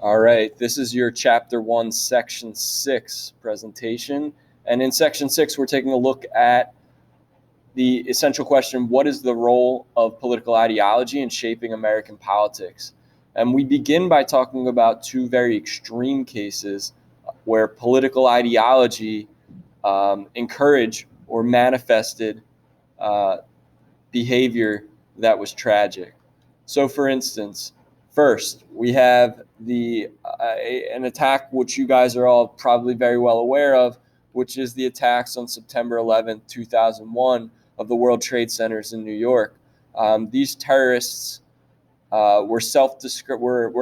All right, this is your Chapter 1, Section 6 presentation. And in Section 6, we're taking a look at the essential question, what is the role of political ideology in shaping American politics? And we begin by talking about two very extreme cases where political ideology encouraged or manifested behavior that was tragic. So, for instance, first we have an attack which you guys are all probably very well aware of, which is the attacks on September 11th, 2001, of the World Trade Centers in New York. These terrorists were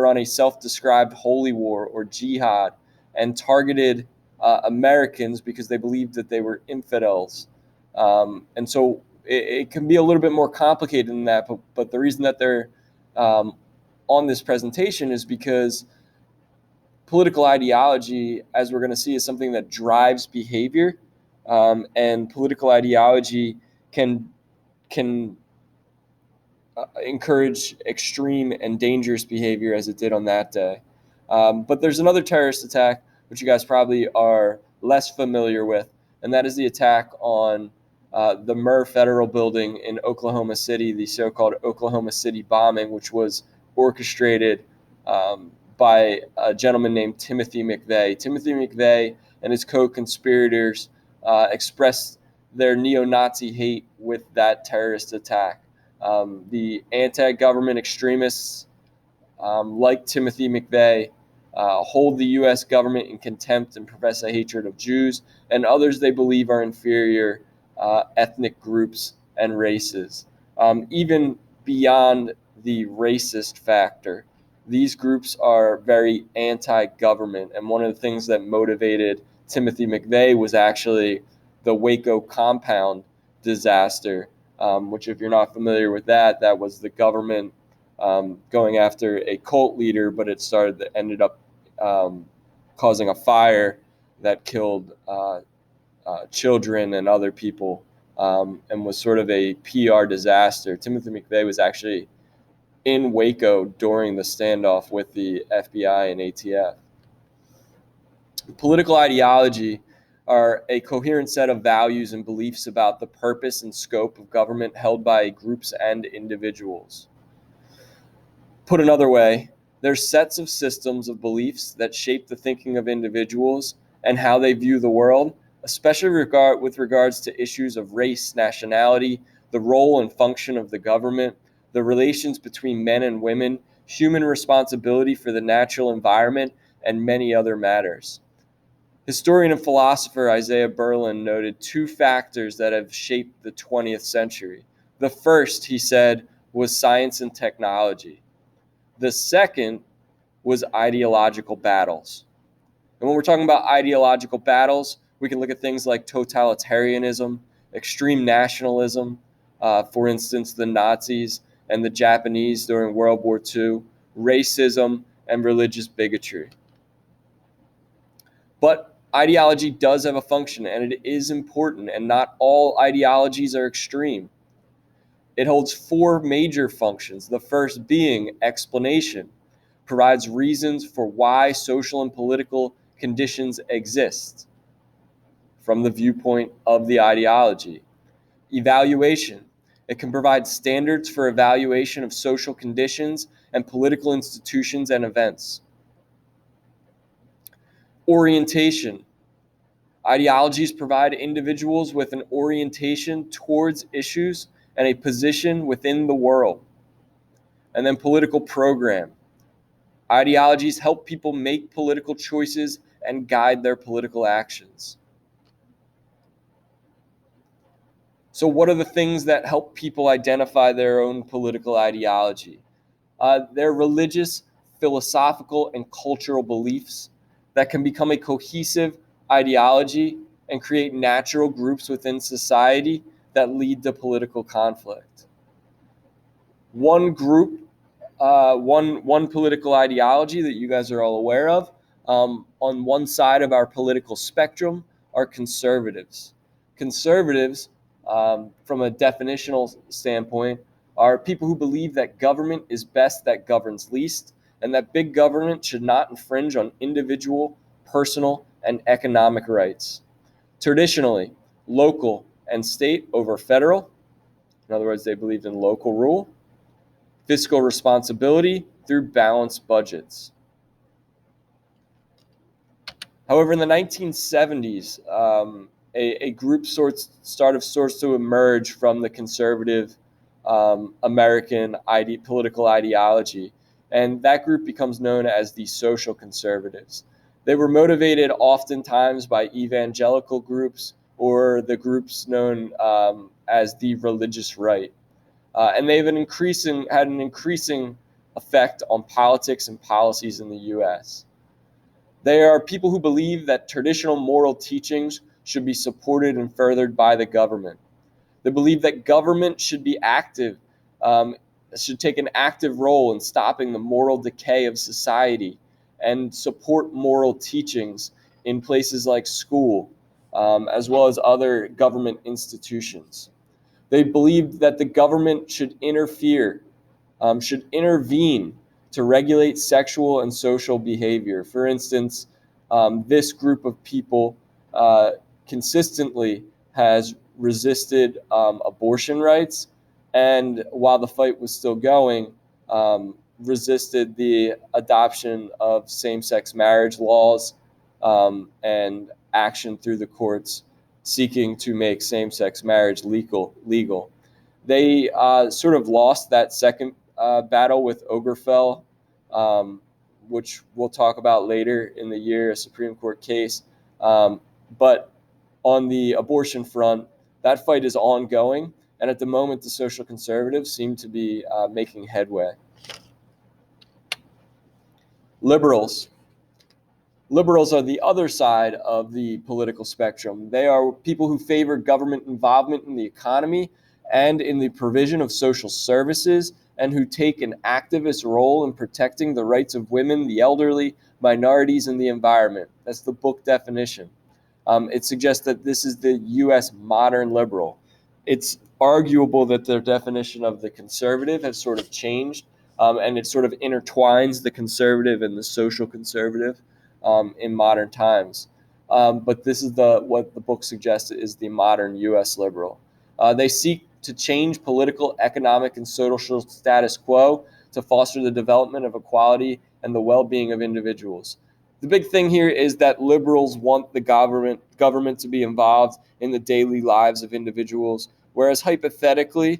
on a self-described holy war or jihad and targeted Americans because they believed that they were infidels. And so it can be a little bit more complicated than that, but the reason that they're on this presentation is because political ideology, as we're going to see, is something that drives behavior, and political ideology can encourage extreme and dangerous behavior as it did on that day. But there's another terrorist attack, which you guys probably are less familiar with, and that is the attack on the Murrah Federal Building in Oklahoma City, the so-called Oklahoma City bombing, which was orchestrated by a gentleman named Timothy McVeigh. Timothy McVeigh and his co-conspirators expressed their neo-Nazi hate with that terrorist attack. The anti-government extremists, like Timothy McVeigh, hold the U.S. government in contempt and profess a hatred of Jews and others they believe are inferior ethnic groups and races. Even beyond the racist factor, these groups are very anti-government, and one of the things that motivated Timothy McVeigh was actually the Waco compound disaster, which, if you're not familiar with that was the government going after a cult leader, but it ended up causing a fire that killed children and other people, and was sort of a PR disaster. Timothy McVeigh was actually in Waco during the standoff with the FBI and ATF. Political ideology are a coherent set of values and beliefs about the purpose and scope of government held by groups and individuals. Put another way, they're sets of systems of beliefs that shape the thinking of individuals and how they view the world, especially with regards to issues of race, nationality, the role and function of the government, the relations between men and women, human responsibility for the natural environment, and many other matters. Historian and philosopher Isaiah Berlin noted two factors that have shaped the 20th century. The first, he said, was science and technology. The second was ideological battles. And when we're talking about ideological battles, we can look at things like totalitarianism, extreme nationalism, for instance, the Nazis and the Japanese during World War II, racism, and religious bigotry. But ideology does have a function, and it is important, and not all ideologies are extreme. It holds four major functions, the first being explanation, provides reasons for why social and political conditions exist from the viewpoint of the ideology. Evaluation, it can provide standards for evaluation of social conditions and political institutions and events. Orientation, ideologies provide individuals with an orientation towards issues and a position within the world. And then political program. Ideologies help people make political choices and guide their political actions. So what are the things that help people identify their own political ideology? They're religious, philosophical, and cultural beliefs that can become a cohesive ideology and create natural groups within society that lead to political conflict. One group, one political ideology that you guys are all aware of, on one side of our political spectrum are conservatives. Conservatives, from a definitional standpoint, are people who believe that government is best that governs least, and that big government should not infringe on individual, personal, and economic rights. Traditionally, local and state over federal. In other words, they believed in local rule, fiscal responsibility through balanced budgets. However, in the 1970s, a group started to emerge from the conservative American political ideology, and that group becomes known as the social conservatives. They were motivated oftentimes by evangelical groups or the groups known as the religious right. And they've had an increasing effect on politics and policies in the U.S. They are people who believe that traditional moral teachings should be supported and furthered by the government. They believe that government should be active, should take an active role in stopping the moral decay of society and support moral teachings in places like school, as well as other government institutions. They believed that the government should should intervene to regulate sexual and social behavior. For instance, this group of people consistently has resisted abortion rights, and while the fight was still going, resisted the adoption of same-sex marriage laws and action through the courts seeking to make same-sex marriage legal. They sort of lost that second battle with Obergefell, which we'll talk about later in the year, a Supreme Court case. But on the abortion front, that fight is ongoing, and at the moment, the social conservatives seem to be making headway. Liberals. Liberals are the other side of the political spectrum. They are people who favor government involvement in the economy and in the provision of social services, and who take an activist role in protecting the rights of women, the elderly, minorities, and the environment. That's the book definition. It suggests that this is the U.S. modern liberal. It's arguable that their definition of the conservative has sort of changed, and it sort of intertwines the conservative and the social conservative in modern times. But this is what the book suggests is the modern U.S. liberal. They seek to change political, economic, and social status quo to foster the development of equality and the well-being of individuals. The big thing here is that liberals want the government to be involved in the daily lives of individuals, whereas hypothetically,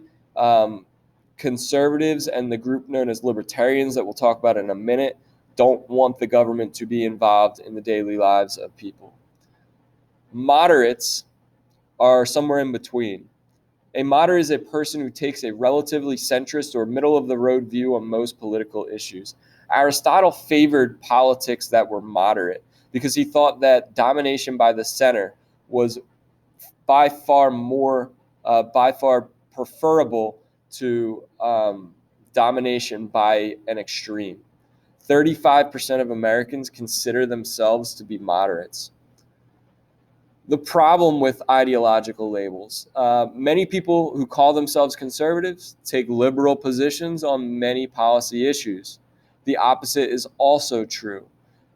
conservatives and the group known as libertarians that we'll talk about in a minute don't want the government to be involved in the daily lives of people. Moderates are somewhere in between. A moderate is a person who takes a relatively centrist or middle-of-the-road view on most political issues. Aristotle favored politics that were moderate because he thought that domination by the center was by far preferable to domination by an extreme. 35% of Americans consider themselves to be moderates. The problem with ideological labels. Many people who call themselves conservatives take liberal positions on many policy issues. The opposite is also true.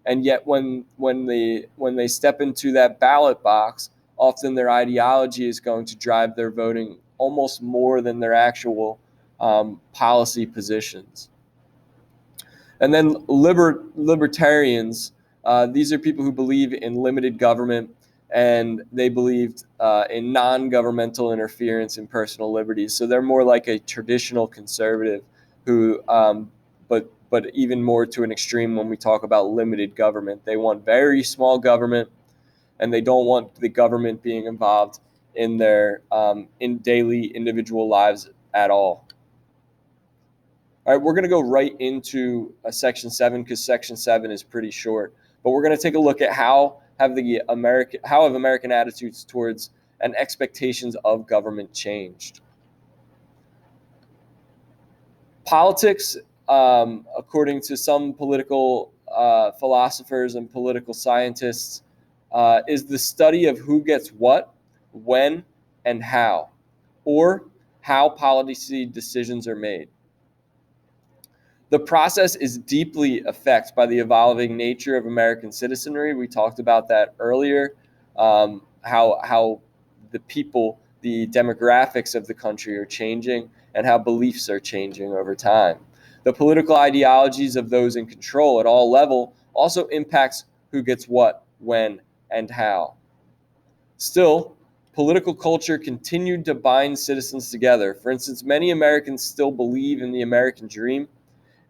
And yet when they step into that ballot box, often their ideology is going to drive their voting almost more than their actual policy positions. And then libertarians, these are people who believe in limited government, and they believed in non-governmental interference in personal liberties. So they're more like a traditional conservative who, but even more to an extreme when we talk about limited government. They want very small government, and they don't want the government being involved in their in daily individual lives at all. All right, we're going to go right into Section 7 because Section 7 is pretty short. But we're going to take a look at how have American attitudes towards and expectations of government changed. Politics, according to some political philosophers and political scientists, is the study of who gets what, when, and how, or how policy decisions are made. The process is deeply affected by the evolving nature of American citizenry. We talked about that earlier, how the people, the demographics of the country are changing, and how beliefs are changing over time. The political ideologies of those in control at all level also impacts who gets what, when, and how. Still, political culture continued to bind citizens together. For instance, many Americans still believe in the American dream,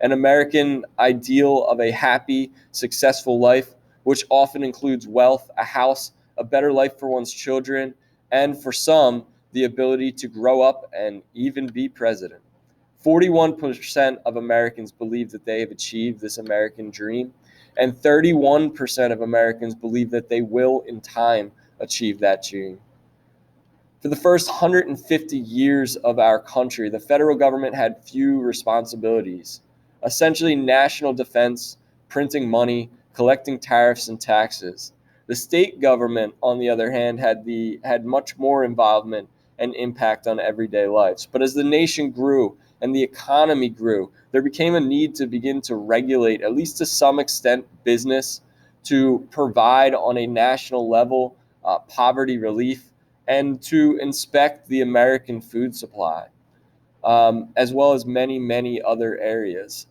an American ideal of a happy, successful life, which often includes wealth, a house, a better life for one's children, and for some, the ability to grow up and even be president. 41% of Americans believe that they have achieved this American dream, and 31% of Americans believe that they will, in time, achieve that dream. For the first 150 years of our country, the federal government had few responsibilities. Essentially, national defense, printing money, collecting tariffs and taxes. The state government, on the other hand, had much more involvement and impact on everyday lives. But as the nation grew and the economy grew, there became a need to begin to regulate, at least to some extent, business, to provide on a national level poverty relief, and to inspect the American food supply, as well as many, many other areas.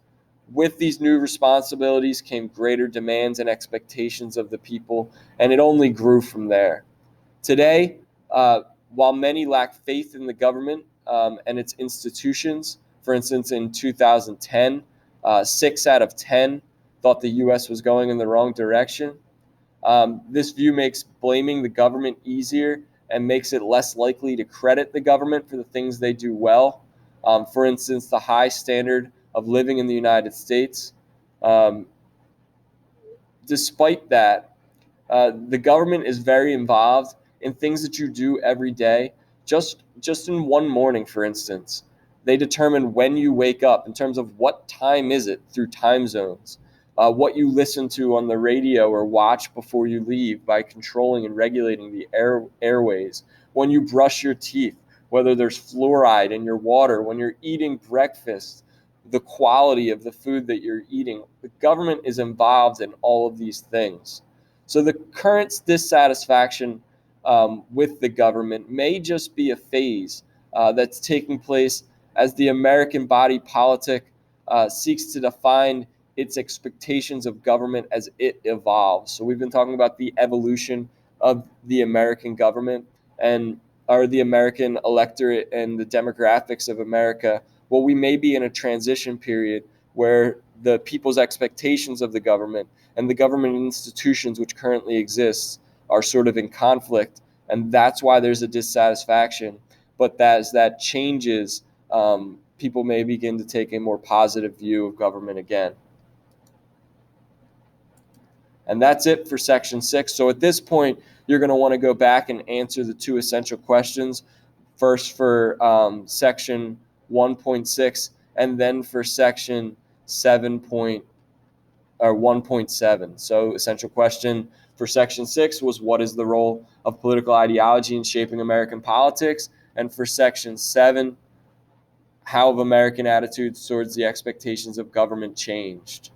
With these new responsibilities came greater demands and expectations of the people, and it only grew from there. Today, while many lack faith in the government and its institutions, for instance, in 2010, 6 out of 10 thought the U.S. was going in the wrong direction. This view makes blaming the government easier and makes it less likely to credit the government for the things they do well. For instance, the high standard of living in the United States. Um, Despite that, the government is very involved in things that you do every day. Just in one morning, for instance, they determine when you wake up in terms of what time is it through time zones, what you listen to on the radio or watch before you leave by controlling and regulating the airways, when you brush your teeth, whether there's fluoride in your water, when you're eating breakfast, the quality of the food that you're eating. The government is involved in all of these things. So the current dissatisfaction with the government may just be a phase that's taking place as the American body politic seeks to define its expectations of government as it evolves. So we've been talking about the evolution of the American government and or the American electorate and the demographics of America. Well, we may be in a transition period where the people's expectations of the government and the government institutions which currently exist are sort of in conflict, and that's why there's a dissatisfaction. But as that changes, people may begin to take a more positive view of government again. And that's it for section 6. So at this point, you're going to want to go back and answer the 2 essential questions, first for section 1.6 and then for section 1.7. So essential question for section 6 was, what is the role of political ideology in shaping American politics? And for section 7, how have American attitudes towards the expectations of government changed?